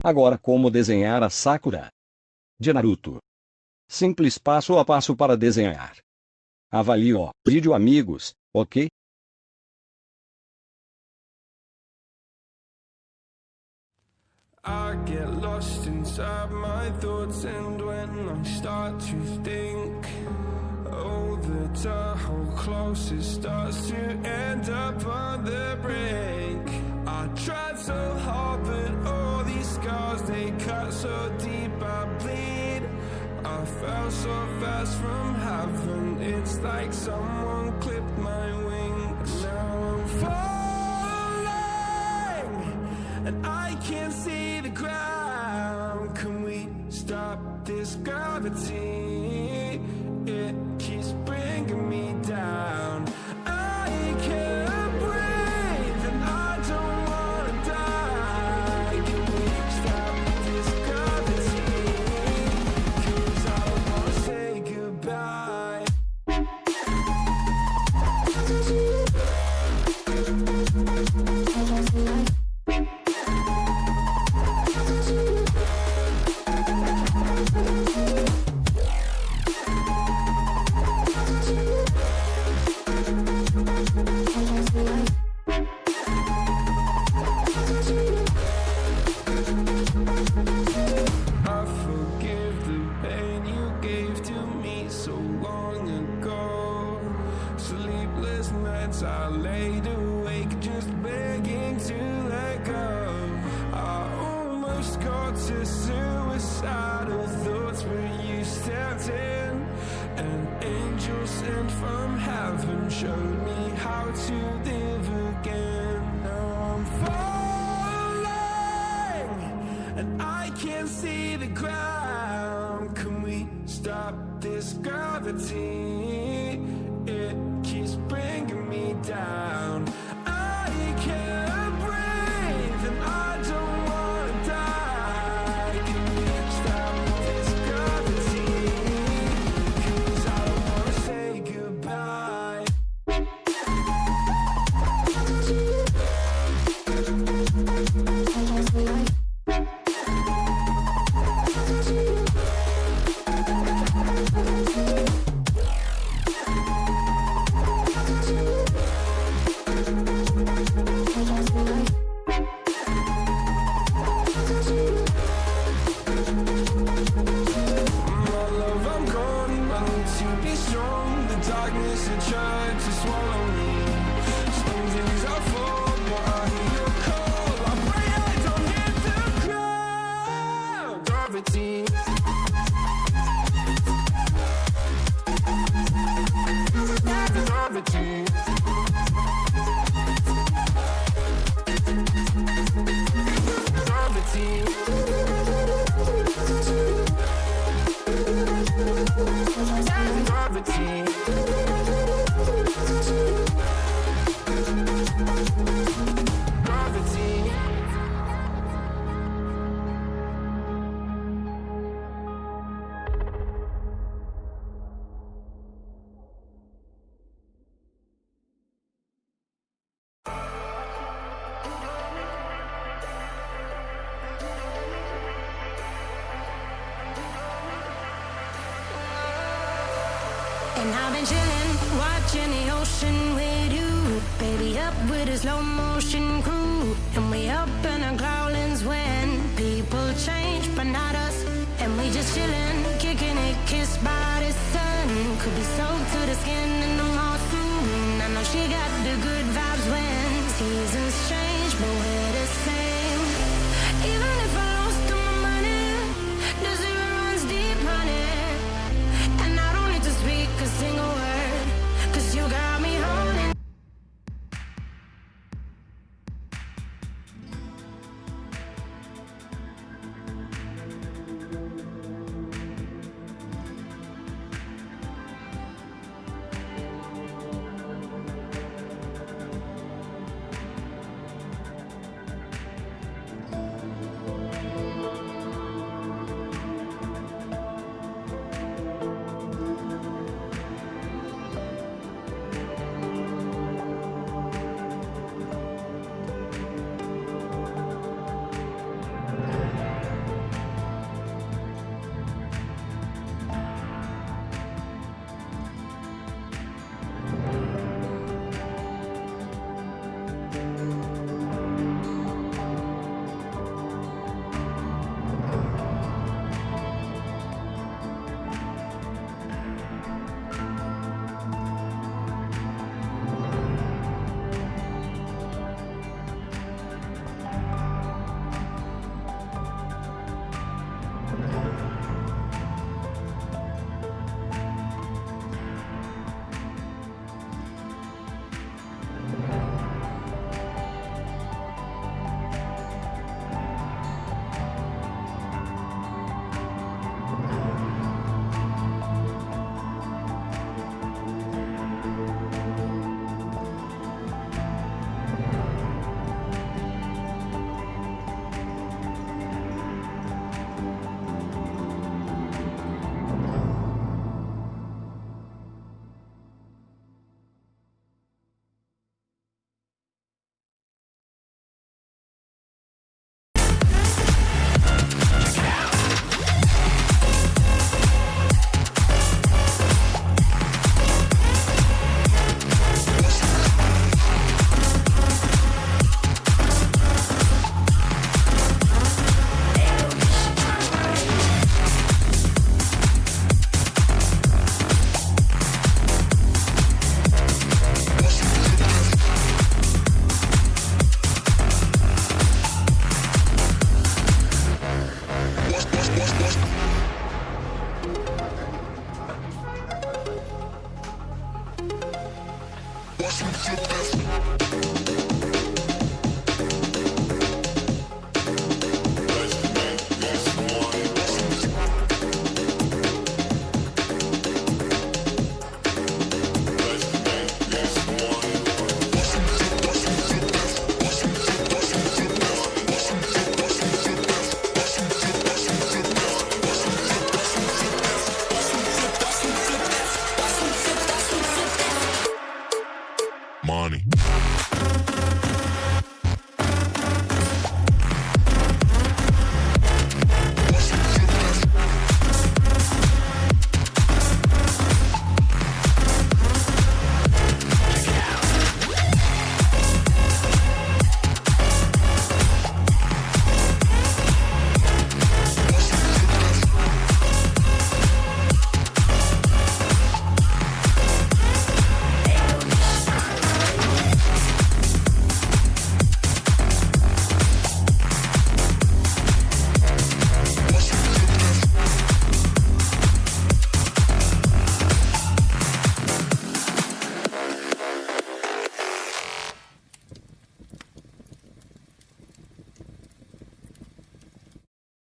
Agora como desenhar a Sakura de Naruto. Simples passo a passo para desenhar. Avalie o vídeo, amigos, ok? I get lost inside my thoughts, and when I start to think, oh, the tunnel close, it starts to end up on the brink. I tried so hard, but all these scars, they cut so deep, I bleed. I fell so fast from heaven, it's like someone clipped my wings. Now I'm falling, and I can't see the ground. Can we stop this gravity? It keeps bringing me down. I can't breathe, and I don't wanna die. Can we stop this gravity? 'Cause I don't wanna say goodbye. I forgive the pain you gave to me so long ago. Sleepless nights I laid awake just begging to let go. I almost got to suicidal thoughts, but you stepped in. An angel sent from heaven showed me how to live again. Now I'm falling, and I can't see the ground. Can we stop this gravity? It keeps bringing me down. I can't breathe, and I don't wanna die. Can we stop this gravity? 'Cause I don't wanna say goodbye. My love, I'm gone. I need to be strong. The darkness had tried to swallow me. Some days I fall, but I hear your call. I pray I don't hit the ground. Gravity. Gravity. Gravity. Gravity. Gravity. And I've been chillin', watching the ocean with you. Baby, up with a slow motion crew. And we up in our growlings when people change, but not us. And we just chillin', kicking it, kissed by the sun. Could be soaked to the skin in the morning.